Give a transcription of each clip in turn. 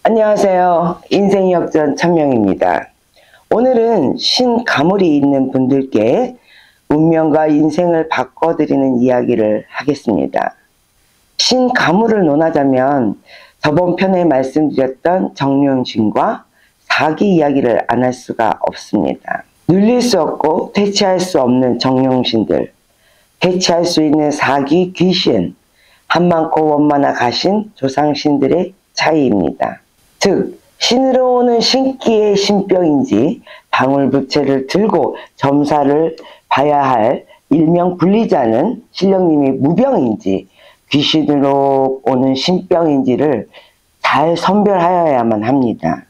안녕하세요. 인생역전 천명입니다. 오늘은 신가물이 있는 분들께 운명과 인생을 바꿔드리는 이야기를 하겠습니다. 신가물을 논하자면 저번 편에 말씀드렸던 정룡신과 사기 이야기를 안 할 수가 없습니다. 눌릴 수 없고 퇴치할 수 없는 정룡신들, 퇴치할 수 있는 사기 귀신, 한많고 원만하 가신 조상신들의 차이입니다. 즉 신으로 오는 신기의 신병인지 방울부채를 들고 점사를 봐야 할 일명 불리자는 신령님이 무병인지 귀신으로 오는 신병인지를 잘 선별하여야만 합니다.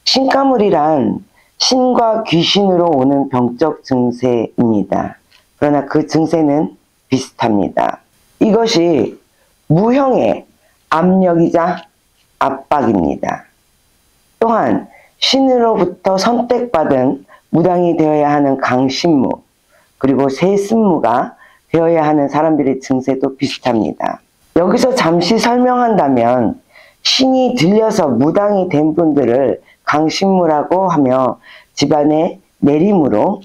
신가물이란 신과 귀신으로 오는 병적 증세입니다. 그러나 그 증세는 비슷합니다. 이것이 무형의 압력이자 압박입니다. 또한 신으로부터 선택받은 무당이 되어야 하는 강신무, 그리고 세습무가 되어야 하는 사람들의 증세도 비슷합니다. 여기서 잠시 설명한다면 신이 들려서 무당이 된 분들을 강신무라고 하며 집안의 내림으로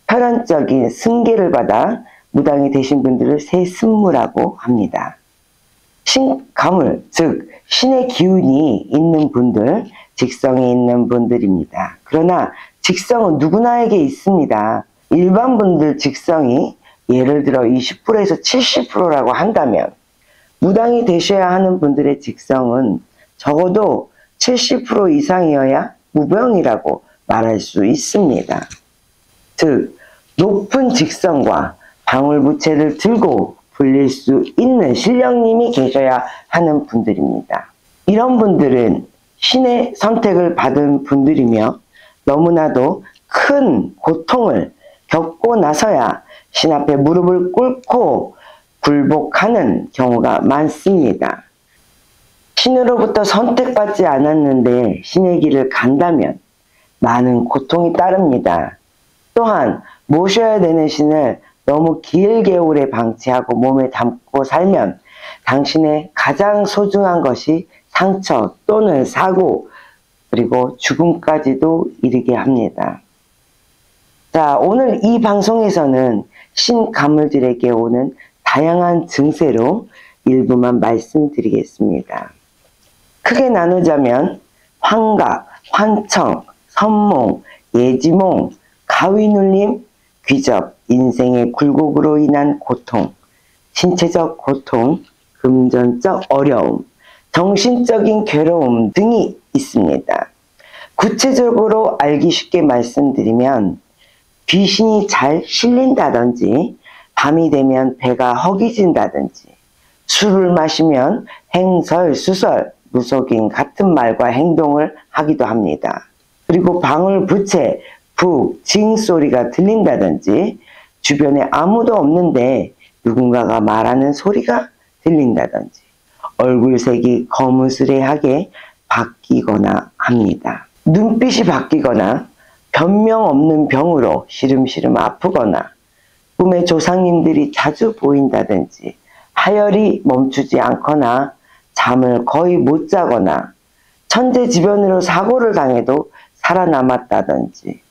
혈연적인 승계를 받아 무당이 되신 분들을 세습무라고 합니다. 신가물, 즉 신의 기운이 있는 분들, 직성이 있는 분들입니다. 그러나 직성은 누구나에게 있습니다. 일반 분들 직성이 예를 들어 20%에서 70%라고 한다면 무당이 되셔야 하는 분들의 직성은 적어도 70% 이상이어야 무병이라고 말할 수 있습니다. 즉 높은 직성과 방울부채를 들고 불릴 수 있는 신령님이 계셔야 하는 분들입니다. 이런 분들은 신의 선택을 받은 분들이며 너무나도 큰 고통을 겪고 나서야 신 앞에 무릎을 꿇고 굴복하는 경우가 많습니다. 신으로부터 선택받지 않았는데 신의 길을 간다면 많은 고통이 따릅니다. 또한 모셔야 되는 신을 너무 길게 오래 방치하고 몸에 담고 살면 당신의 가장 소중한 것이 상처 또는 사고 그리고 죽음까지도 이르게 합니다. 자, 오늘 이 방송에서는 신가물들에게 오는 다양한 증세로 일부만 말씀드리겠습니다. 크게 나누자면 환각, 환청, 선몽, 예지몽, 가위눌림, 귀접, 인생의 굴곡으로 인한 고통, 신체적 고통, 금전적 어려움, 정신적인 괴로움 등이 있습니다. 구체적으로 알기 쉽게 말씀드리면 귀신이 잘 실린다든지 밤이 되면 배가 허기진다든지 술을 마시면 행설수설, 무속인 같은 말과 행동을 하기도 합니다. 그리고 방울부채, 북, 징 소리가 들린다든지 주변에 아무도 없는데 누군가가 말하는 소리가 들린다든지 얼굴색이 거무스레하게 바뀌거나 합니다. 눈빛이 바뀌거나 변명 없는 병으로 시름시름 아프거나 꿈에 조상님들이 자주 보인다든지 하열이 멈추지 않거나 잠을 거의 못 자거나 천재지변으로 사고를 당해도 살아남았다든지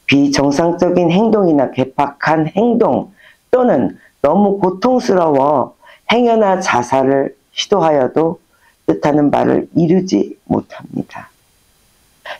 비정상적인 행동이나 괴팍한 행동 또는 너무 고통스러워 행여나 자살을 시도하여도 뜻하는 바를 이루지 못합니다.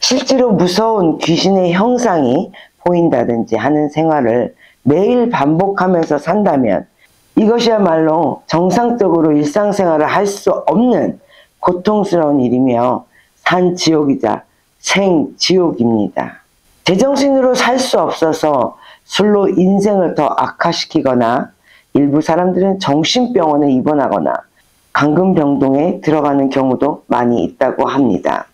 실제로 무서운 귀신의 형상이 보인다든지 하는 생활을 매일 반복하면서 산다면 이것이야말로 정상적으로 일상생활을 할 수 없는 고통스러운 일이며 산지옥이자 생지옥입니다. 제정신으로 살 수 없어서 술로 인생을 더 악화시키거나 일부 사람들은 정신병원에 입원하거나 감금병동에 들어가는 경우도 많이 있다고 합니다.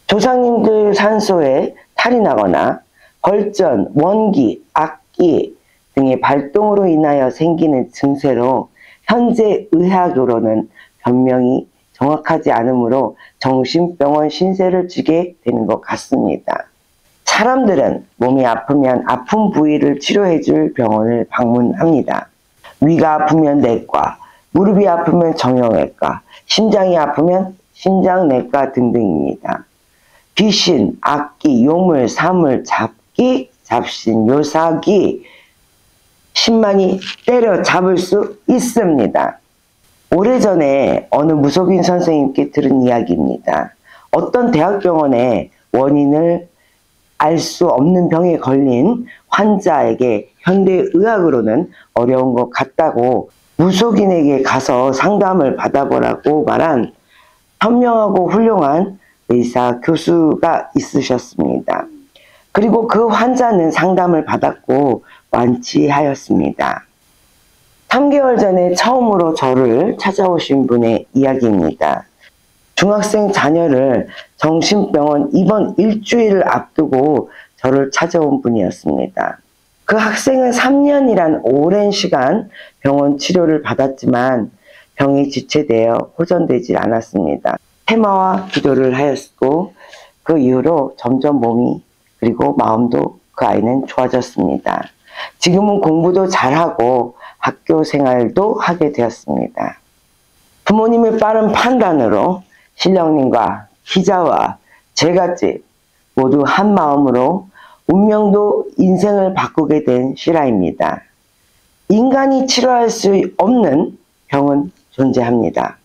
조상님들 산소에 탈이 나거나 걸전, 원기, 악기 등의 발동으로 인하여 생기는 증세로 현재 의학으로는 변명이 정확하지 않으므로 정신병원 신세를 지게 되는 것 같습니다. 사람들은 몸이 아프면 아픈 부위를 치료해줄 병원을 방문합니다. 위가 아프면 내과, 무릎이 아프면 정형외과, 심장이 아프면 신장내과 등등입니다. 귀신, 악기, 요물, 사물, 잡기, 잡신, 요사기, 신만이 때려잡을 수 있습니다. 오래전에 어느 무속인 선생님께 들은 이야기입니다. 어떤 대학병원에 원인을 알 수 없는 병에 걸린 환자에게 현대의학으로는 어려운 것 같다고 무속인에게 가서 상담을 받아보라고 말한 현명하고 훌륭한 의사 교수가 있으셨습니다. 그리고 그 환자는 상담을 받았고 완치하였습니다. 3개월 전에 처음으로 저를 찾아오신 분의 이야기입니다. 중학생 자녀를 정신병원 입원 일주일을 앞두고 저를 찾아온 분이었습니다. 그 학생은 3년이란 오랜 시간 병원 치료를 받았지만 병이 지체되어 호전되지 않았습니다. 테마와 기도를 하였고 그 이후로 점점 몸이 그리고 마음도 그 아이는 좋아졌습니다. 지금은 공부도 잘하고 학교 생활도 하게 되었습니다. 부모님의 빠른 판단으로 신령님과 기자와 제갓집 모두 한 마음으로 운명도 인생을 바꾸게 된 실화입니다. 인간이 치료할 수 없는 병은 존재합니다.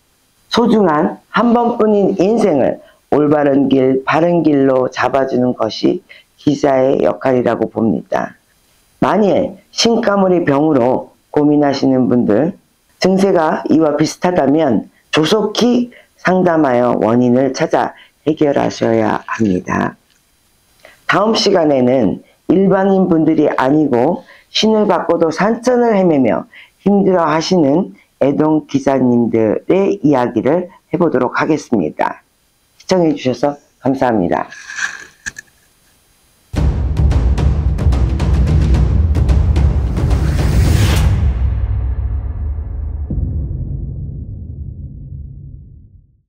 소중한 한 번뿐인 인생을 올바른 길, 바른 길로 잡아주는 것이 기자의 역할이라고 봅니다. 만일 신가물의 병으로 고민하시는 분들, 증세가 이와 비슷하다면 조속히 상담하여 원인을 찾아 해결하셔야 합니다. 다음 시간에는 일반인 분들이 아니고 신을 받고도 산천을 헤매며 힘들어 하시는 애동 기자님들의 이야기를 해보도록 하겠습니다. 시청해 주셔서 감사합니다.